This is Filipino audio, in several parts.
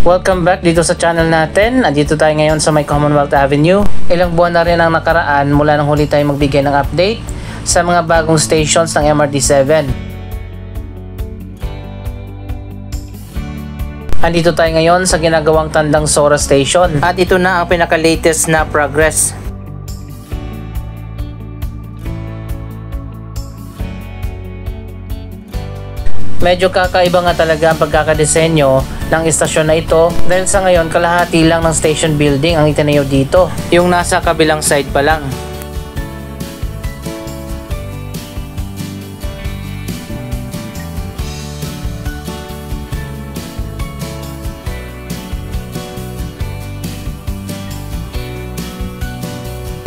Welcome back dito sa channel natin. Andito tayo ngayon sa may Commonwealth Avenue. Ilang buwan na rin ang nakaraan mula nang huli tayo magbigay ng update sa mga bagong stations ng MRT7. Andito tayo ngayon sa ginagawang Tandang Sora Station at ito na ang pinaka-latest na progress. Medyo kakaiba nga talaga ang pagkakadesenyo ng istasyon na ito dahil sa ngayon kalahati lang ng station building ang itinayo dito, yung nasa kabilang side pa lang.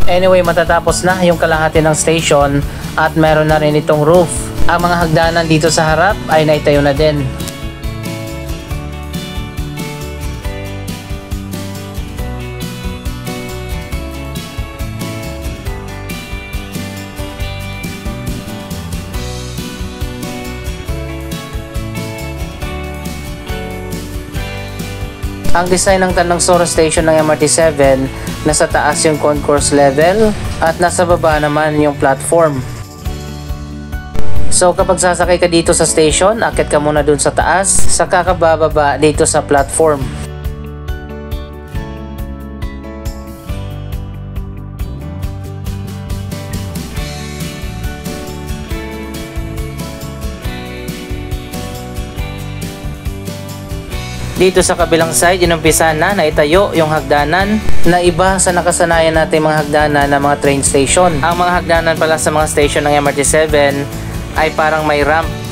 Anyway, matatapos na yung kalahati ng station at meron na rin itong roof. Ang mga hagdanan dito sa harap ay naitayo na din. Ang design ng Tandang Sora Station ng MRT7, nasa taas yung concourse level at nasa baba naman yung platform. So kapag sasakay ka dito sa station, akit ka muna dun sa taas, saka ka bababa dito sa platform. Dito sa kabilang side, inumpisa na itayo yung hagdanan na iba sa nakasanayan natin mga hagdanan ng mga train station. Ang mga hagdanan pala sa mga station ng MRT7 ay parang may ramp.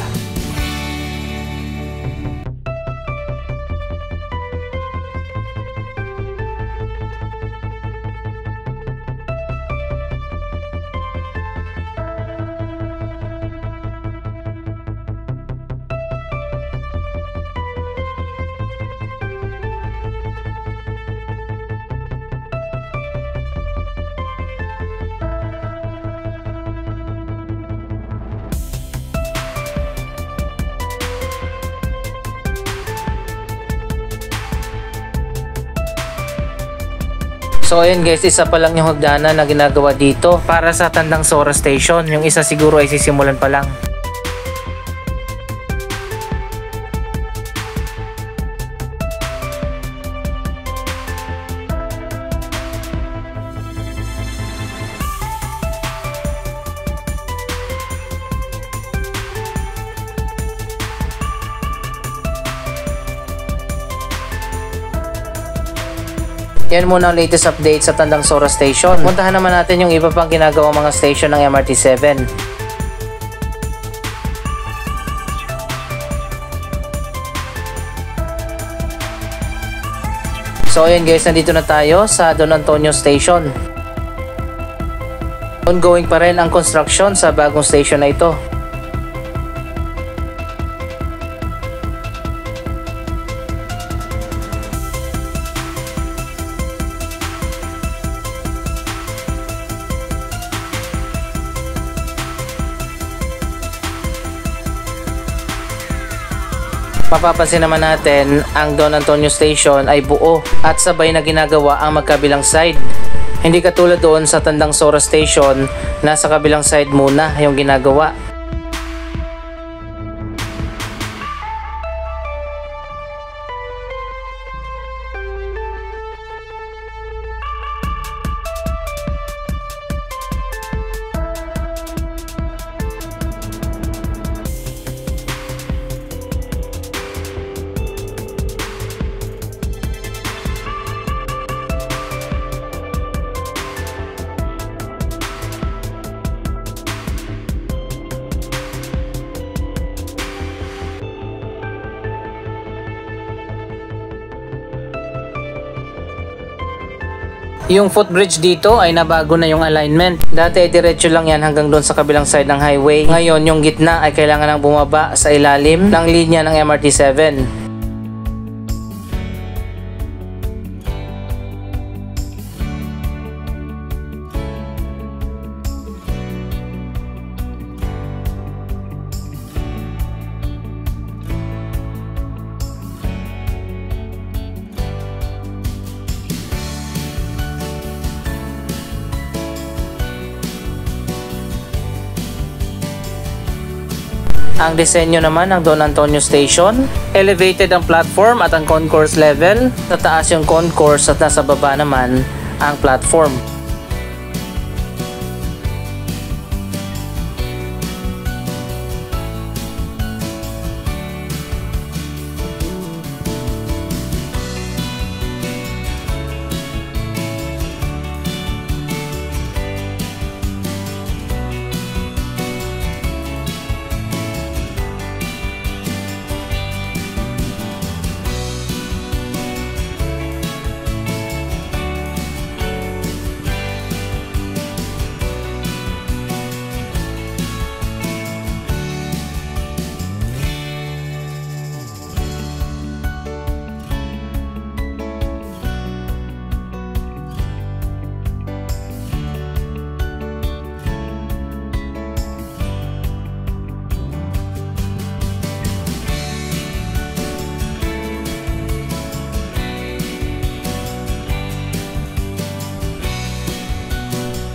So ayun guys, isa pa lang yung hagdanan na ginagawa dito para sa Tandang Sora Station. Yung isa siguro ay sisimulan pa lang. Yan muna ang latest update sa Tandang Sora Station. Puntahan naman natin yung iba pang ginagawang mga station ng MRT7. So ayan guys, nandito na tayo sa Don Antonio Station. Ongoing pa rin ang construction sa bagong station na ito. Mapapansin naman natin ang Don Antonio Station ay buo at sabay na ginagawa ang magkabilang side. Hindi katulad doon sa Tandang Sora Station na sa kabilang side muna yung ginagawa. Yung footbridge dito ay nabago na yung alignment. Dati ay diretso lang yan hanggang doon sa kabilang side ng highway. Ngayon yung gitna ay kailangan nang bumaba sa ilalim ng linya ng MRT7. Ang disenyo naman ng Don Antonio Station, elevated ang platform at ang concourse level. Sa taas yung concourse at nasa baba naman ang platform.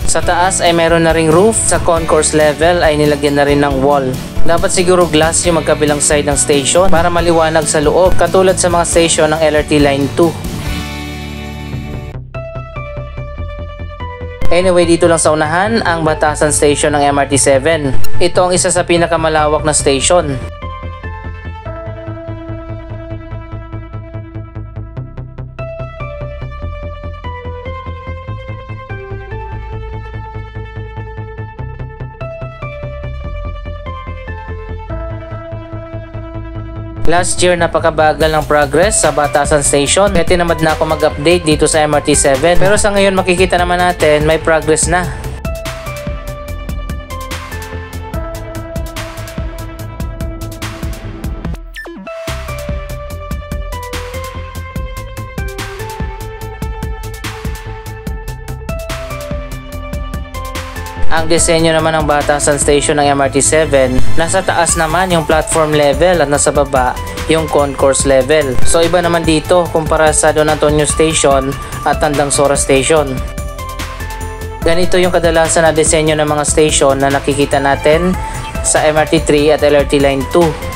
Sa taas ay meron na ring roof. Sa concourse level ay nilagyan na rin ng wall. Dapat siguro glass yung magkabilang side ng station para maliwanag sa loob, katulad sa mga station ng LRT Line 2. Anyway, dito lang sa unahan ang Batasan Station ng MRT 7. Ito ang isa sa pinakamalawak na station. Last year napakabagal ng progress sa Batasan Station kaya tinamad na ako mag-update dito sa MRT 7, pero sa ngayon makikita naman natin may progress na. Ang disenyo naman ng Batasan Station ng MRT 7, nasa taas naman yung platform level at nasa baba yung concourse level. So iba naman dito kumpara sa Don Antonio Station at Tandang Sora Station. Ganito yung kadalasan na disenyo ng mga station na nakikita natin sa MRT 3 at LRT Line 2.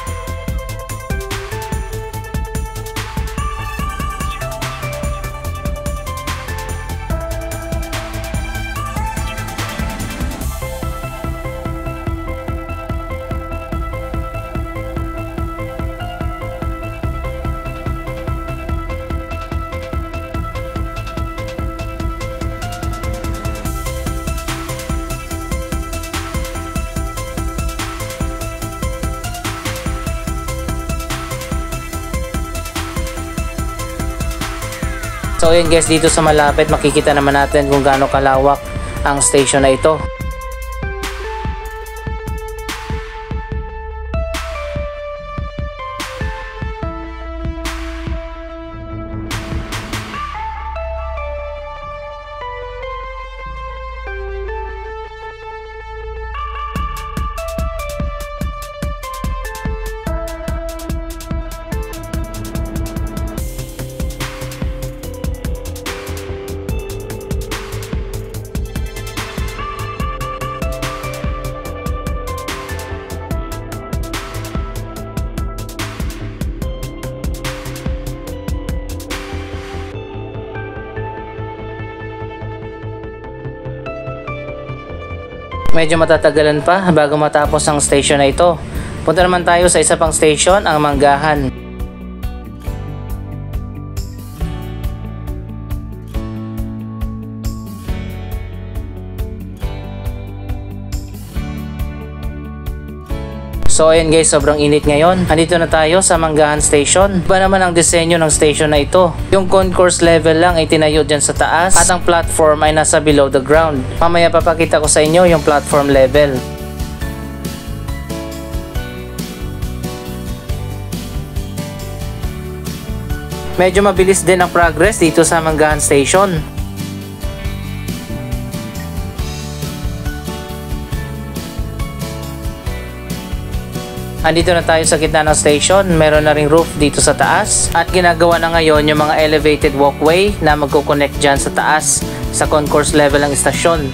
So yun guys, dito sa malapit makikita naman natin kung gaano kalawak ang station na ito. Medyo matatagalan pa bago matapos ang station na ito. Punta naman tayo sa isa pang station, ang Manggahan. So ayun guys, sobrang init ngayon. Andito na tayo sa Manggahan Station. Iba naman ang disenyo ng station na ito. Yung concourse level lang ay tinayo dyan sa taas at ang platform ay nasa below the ground. Mamaya papakita ko sa inyo yung platform level. Medyo mabilis din ang progress dito sa Manggahan Station. Andito na tayo sa gitna ng station, meron na ring roof dito sa taas at ginagawa na ngayon yung mga elevated walkway na magkoconnect dyan sa taas sa concourse level ng istasyon.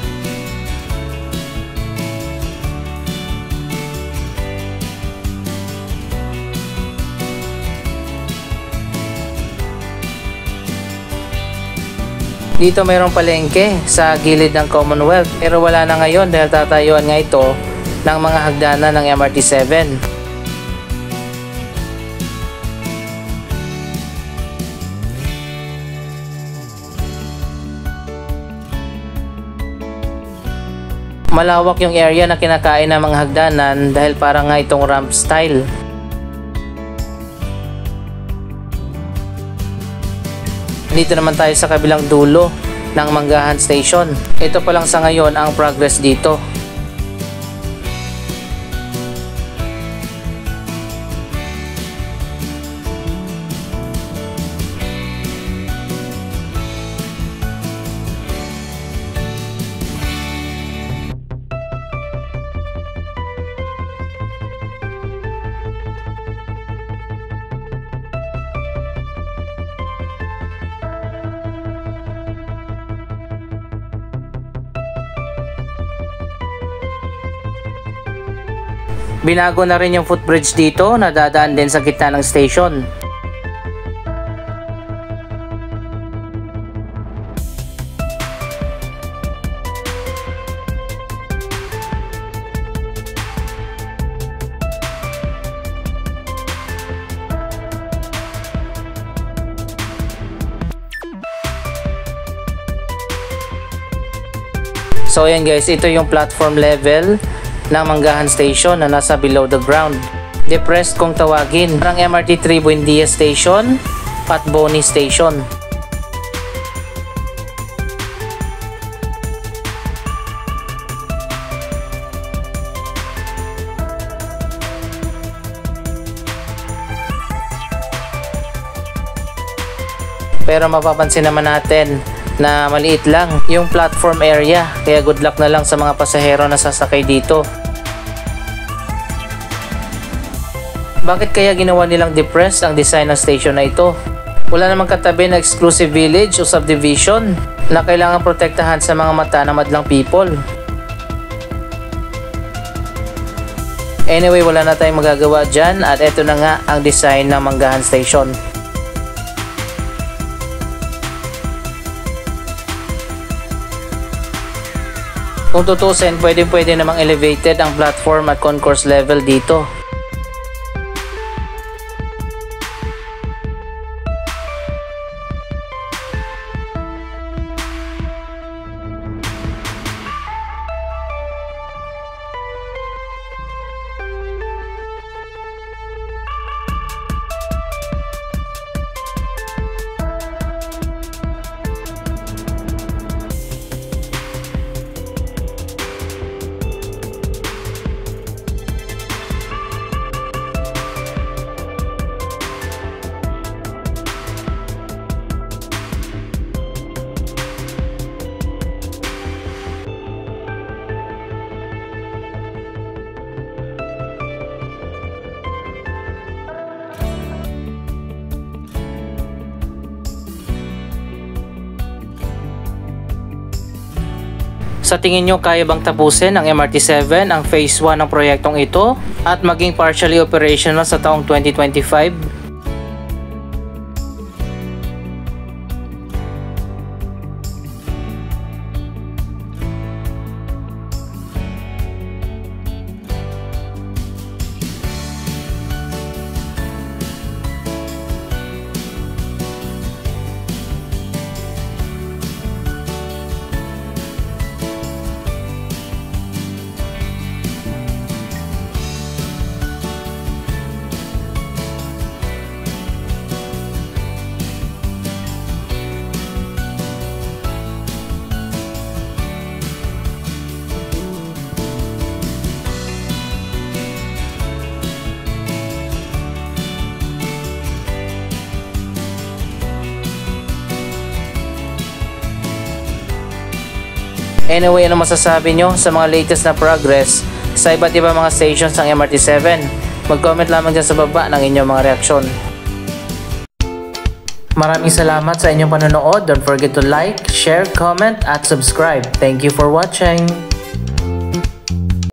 Dito mayroong palengke sa gilid ng Commonwealth pero wala na ngayon dahil tatayuan nga ito ng mga hagdanan ng MRT-7. Malawak yung area na kinakain ng mga hagdanan dahil parang nga itong ramp style. Dito naman tayo sa kabilang dulo ng Manggahan Station. Ito pa lang sa ngayon ang progress dito. Binago na rin yung footbridge dito na dadaan din sa gitna ng station. So ayan guys, ito yung platform level ng Manggahan Station na nasa below the ground. Depressed kung tawagin. Parang MRT3 Buendia Station at Boni Station. Pero mapapansin naman natin na maliit lang yung platform area, kaya good luck na lang sa mga pasahero na sasakay dito. Bakit kaya ginawa nilang depressed ang design ng station na ito? Wala namang katabi na exclusive village o subdivision na kailangan protektahan sa mga mata ng madlang people. Anyway, wala na tayong magagawa dyan at eto na nga ang design ng Manggahan Station. Kung tutusin, pwede namang elevated ang platform at concourse level dito. Sa tingin nyo, kaya bang tapusin ng MRT-7 ang Phase 1 ng proyektong ito at maging partially operational sa taong 2025? Anyway, ano masasabi nyo sa mga latest na progress sa iba't ibang mga stations ng MRT-7? Mag-comment lamang dyan sa baba ng inyong mga reaksyon. Maraming salamat sa inyong panonood. Don't forget to like, share, comment, at subscribe. Thank you for watching!